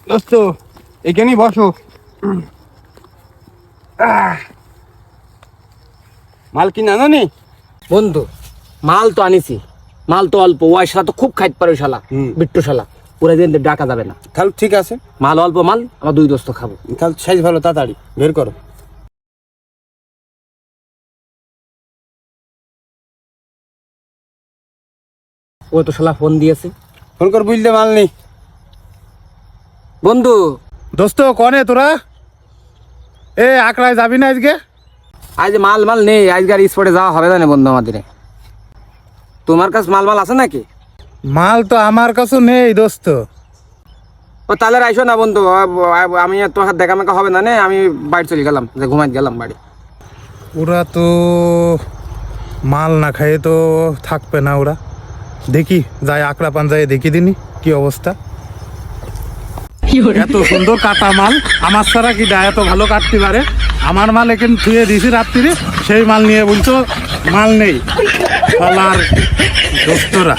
দোস্ত এখানেই বসো। মাল কিনে আনো নি? বন্ধু মাল তো আনিছি, মাল তো অল্প, ওই শালা তো খুব খাইতে পারে, ওই শালা বিট্টু শালা, পুরা দিন ডাকা যাবে না। তাহলে ঠিক আছে, মাল অল্প, মাল আমার দুই দোস্ত খাবো। তাহলে সাইজ ভালো, তাড়াতাড়ি বের করো। ও তো শালা ফোন দিয়েছে। ফোন কর, বুঝলে মাল নেই। বন্ধু দোস্ত কনে তোরা? এ আকড়ায় যাবি না আজকে? আজ মাল মাল নেই, আজকে আর স্পটে যাওয়া হবে না বন্ধু আমাদের। তোমার কাছে মাল মাল আছে নাকি? মাল তো আমার কাছেও নেই দোস্ত। ও তাহলে আইসো না বন্ধু, আমি আর তোর হাত দেখা মেকা হবে না, আমি বাড়ি চলে গেলাম, ঘুমাই গেলাম বাড়ি। ওরা তো মাল না খাইয়ে তো থাকবে না ওরা। দেখি যাই আকড়া পাঞ্জায় দেখি দিনি কি অবস্থা। এত সুন্দর কাটা মাল আমার ছাড়া কি দা এত ভালো কাটতে পারে? আমার মাল এখানে ধুয়ে দিয়েছি রাত্রিরে, সেই মাল নিয়ে বলছো মাল নেই। আর দোস্তরা